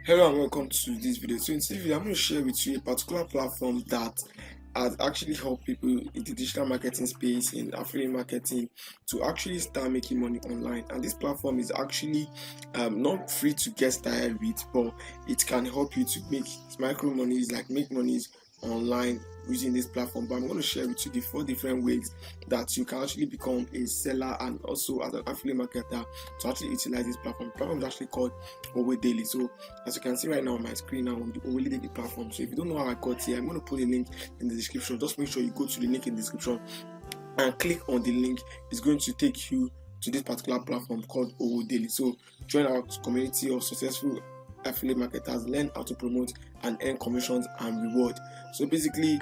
Hello and welcome to this video. So in this video, I'm going to share with you a particular platform that has actually helped people in the digital marketing space, in affiliate marketing, to actually start making money online. And this platform is actually not free to get started with, but it can help you to make micro monies, like make monies online using this platform. But I'm going to share with you the 4 different ways that you can actually become a seller and also as an affiliate marketer to actually utilize this platform. The platform is actually called Owodaily. So as you can see right now on my screen now on the Owodaily platform. So if you don't know how I got here, I'm going to put a link in the description. Just make sure you go to the link in the description and click on the link. It's going to take you to this particular platform called Owodaily. So join our community of successful affiliate marketers, learn how to promote and earn commissions and reward. So basically,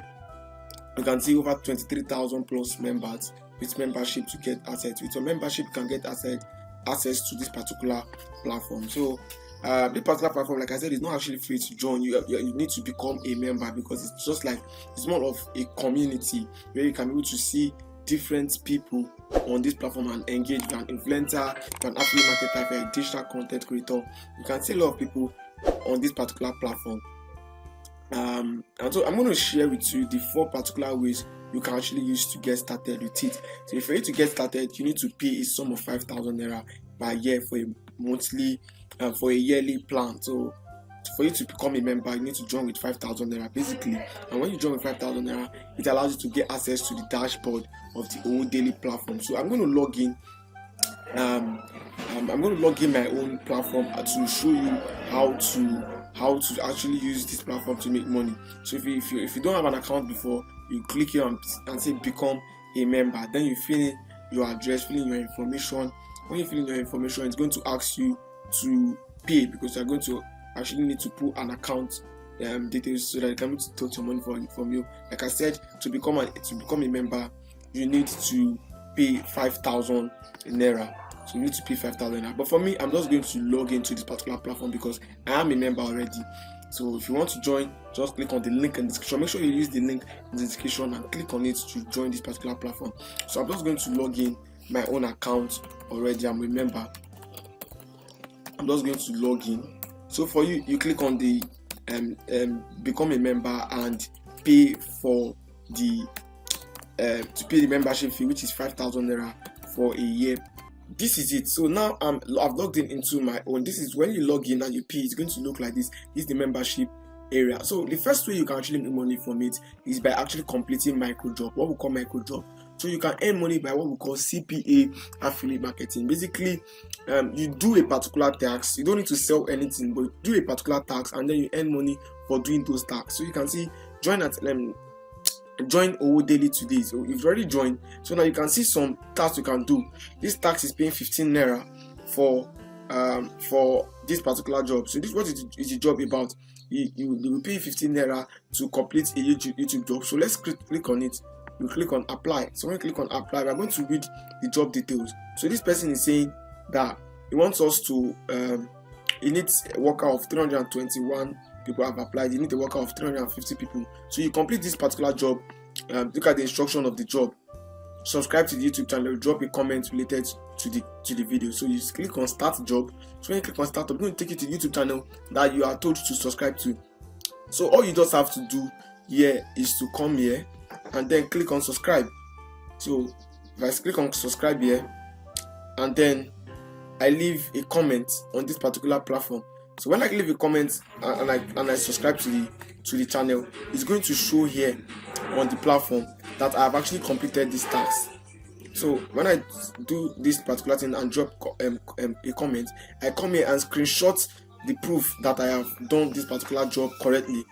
you can see over 23,000 plus members with membership to get assets. With your membership, you can get access to this particular platform. So this particular platform, like I said, is not actually free to join. You need to become a member because it's just like it's more of a community where you can be able to see different people on this platform and engage. With an influencer, an affiliate marketer, a digital content creator. You can see a lot of people on this particular platform. And so I'm going to share with you the 4 particular ways you can actually use to get started with it. So for you to get started, you need to pay a sum of 5,000 naira per year for a monthly, for a yearly plan. So for you to become a member, you need to join with 5,000 naira basically. And when you join with 5,000 naira, it allows you to get access to the dashboard of the Owodaily platform. So I'm going to log in. I'm going to log in my own platform to show you how to actually use this platform to make money. So if you don't have an account before, you click here and say become a member. Then you fill in your address, fill in your information. When you fill in your information, it's going to ask you to pay because you're going to actually need to put an account details so that you can be able to take your money from you. Like I said, to become a member, you need to pay 5,000 naira. So you need to pay 5,000 naira. But for me, I'm just going to log into this particular platform because I am a member already. So if you want to join, just click on the link in the description. Make sure you use the link in the description and click on it to join this particular platform. So I'm just going to log in my own account already. I'm a member. I'm just going to log in. So for you, you click on the become a member and pay for the to pay the membership fee, which is 5,000 naira for a year. This is it. So now I've logged in into my own. This is when you log in and you pay, it's going to look like this. This is the membership area. So the first way you can actually make money from it is by actually completing micro job, what we call micro job. So you can earn money by what we call CPA affiliate marketing. Basically, you do a particular task. You don't need to sell anything, but you do a particular task and then you earn money for doing those tasks. So you can see join Owodaily today. So you've already joined, so now you can see some tasks you can do. This tax is paying 15 naira for this particular job. So this what is the job about? You will pay 15 naira to complete a YouTube job. So let's click on it. You click on apply. So when you click on apply, we're going to read the job details. So this person is saying that he wants us to he needs a worker of 321 people have applied. You need a worker of 350 people. So you complete this particular job. Look at the instruction of the job. Subscribe to the YouTube channel. Drop a comment related to the video. So you just click on start job. So when you click on start, I'm going to take you to the YouTube channel that you are told to subscribe to. So all you just have to do here is to come here and then click on subscribe. So if I click on subscribe here and then I leave a comment on this particular platform. So when I leave a comment and I subscribe to the channel, it's going to show here on the platform that I have actually completed this task. So when I do this particular thing and drop a comment, I come here and screenshot the proof that I have done this particular job correctly,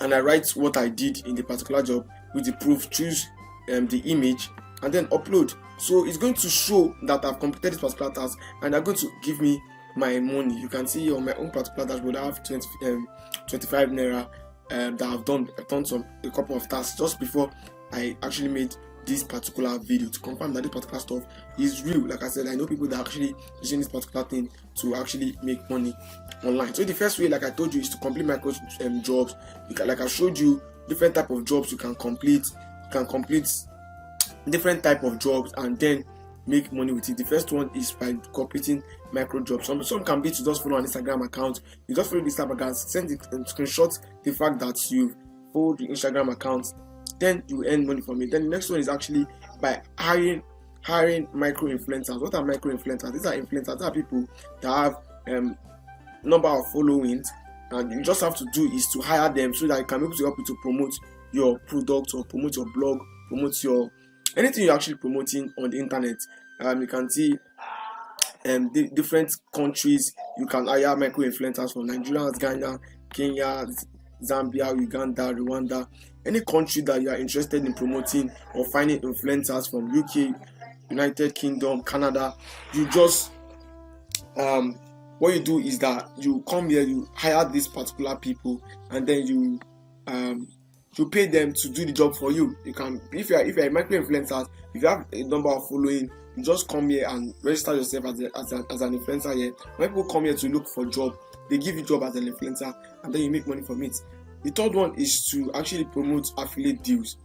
and I write what I did in the particular job with the proof, choose the image and then upload. So it's going to show that I've completed this particular task and they're going to give me my money. You can see on my own particular dashboard I have 25 naira that I've done a couple of tasks just before I actually made this particular video to confirm that this particular stuff is real. Like I said, I know people that are actually using this particular thing to actually make money online. So the first way, like I told you, is to complete micro jobs. Like I showed you different type of jobs you can complete. You can complete different type of jobs and then make money with it. The first one is by completing micro jobs. Some can be to just follow an Instagram account. You just follow the Instagram account, send it and screenshot the fact that you've followed the Instagram account, then you earn money from it. Then the next one is actually by hiring micro influencers. What are micro influencers? These are influencers. These are people that have number of followings, and you just have to do is to hire them so that you can be able to help you to promote your product or promote your blog, promote your anything you're actually promoting on the internet. You can see the different countries you can hire micro influencers from: Nigeria, Ghana, Kenya, Zambia, Uganda, Rwanda. Any country that you are interested in promoting or finding influencers from: UK, United Kingdom, Canada. You just what you do is that you come here, you hire these particular people, and then you pay them to do the job for you. You can, if you're a micro influencer, if you have a number of following, you just come here and register yourself as an influencer here. When people come here to look for a job, they give you a job as an influencer, and then you make money from it. The third one is to actually promote affiliate deals.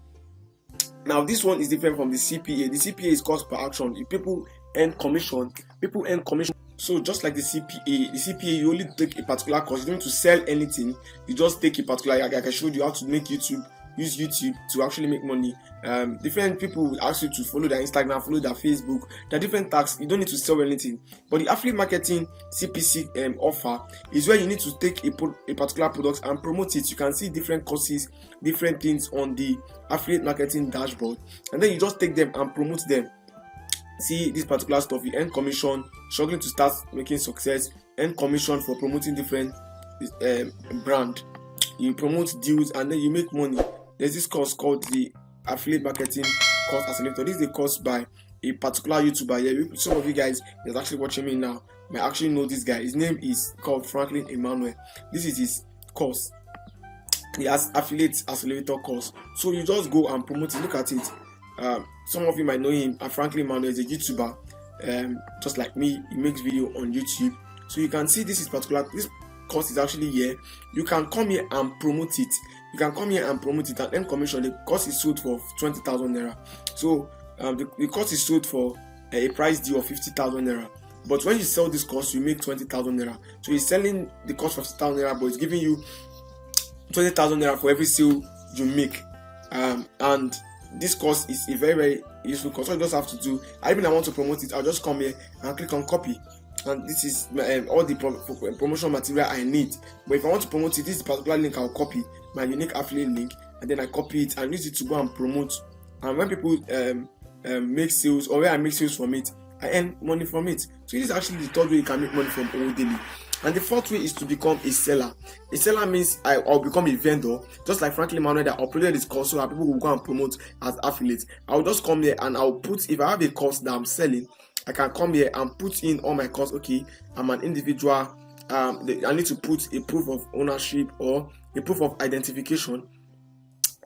Now, this one is different from the CPA. The CPA is cost per action. If people earn commission, So just like the CPA, you only take a particular course. You don't need to sell anything. You just take a particular, like I showed you how to make use YouTube to actually make money. Different people will ask you to follow their Instagram, follow their Facebook. There are different tags. You don't need to sell anything. But the affiliate marketing CPC offer is where you need to take a particular product and promote it. You can see different courses, different things on the affiliate marketing dashboard, and then you just take them and promote them. See this particular stuff, you earn commission, struggling to start making success, earn commission for promoting different brand. You promote deals and then you make money. There's this course called the affiliate marketing course accelerator. This is a course by a particular YouTuber here. Some of you guys that's actually watching me now might actually know this guy. His name is called Franklin Emmanuel. This is his course. He has affiliate accelerator course. So you just go and promote it. Look at it. Some of you might know him. Franklin Emmanuel is a YouTuber, just like me. He makes video on YouTube. So you can see this course is actually here. You can come here and promote it. And earn commission. The course is sold for 20,000 naira. So the course is sold for a price deal of 50,000 naira. But when you sell this course, you make 20,000 naira. So he's selling the course for 50,000 naira, but it's giving you 20,000 naira for every sale you make. And this course is a very, very useful course. All you just have to do, I want to promote it, I'll just come here and click on copy. And this is all the promotion material I need. But if I want to promote it, this particular link I'll copy, my unique affiliate link, and then I copy it and use it to go and promote. And when people make sales, or where I make sales from it, I earn money from it. So this is actually the third way you can make money from Owodaily. And the fourth way is to become a seller. A seller means I'll become a vendor, just like Franklin Emmanuel that uploaded this course so that people will go and promote as affiliates. I'll just come here and I'll put, if I have a course that I'm selling, I can come here and put in all my costs. Okay, I'm an individual. I need to put a proof of ownership or a proof of identification.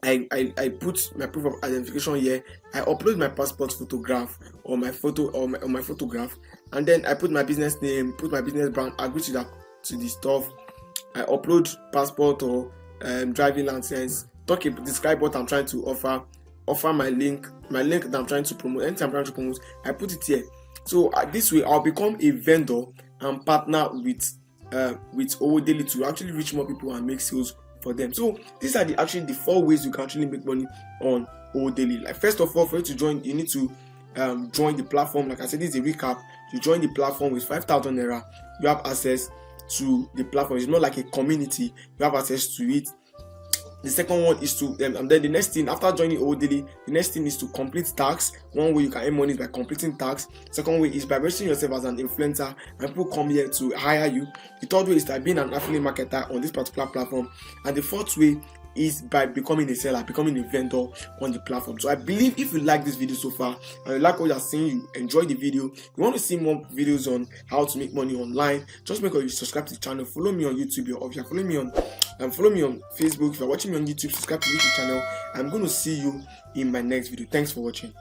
I put my proof of identification here. I upload my passport photograph or my photo or my photograph, and then I put my business name, put my business brand, agree to the stuff. I upload passport or driving license, describe what I'm trying to offer my link that I'm trying to promote. Anything I'm trying to promote, I put it here. So this way I'll become a vendor and partner with Owodaily to actually reach more people and make sales for them. So these are the 4 ways you can actually make money on Owodaily. Like, first of all, for you to join, you need to join the platform. Like I said, this is a recap. You join the platform with 5,000 naira. You have access to the platform. It's not like a community. You have access to it. The second one is to and then the next thing after joining Owodaily, the next thing is to complete tasks. One way you can earn money is by completing tasks. Second way is by registering yourself as an influencer and people come here to hire you. The third way is by being an affiliate marketer on this particular platform, and the fourth way is by becoming a seller, becoming a vendor on the platform. So I believe if you like this video so far and you like what you're seeing, you enjoy the video, you want to see more videos on how to make money online, just make sure you subscribe to the channel. Follow me on YouTube, or if you're following me on Facebook. If you're watching me on YouTube, subscribe to the YouTube channel. I'm going to see you in my next video. Thanks for watching.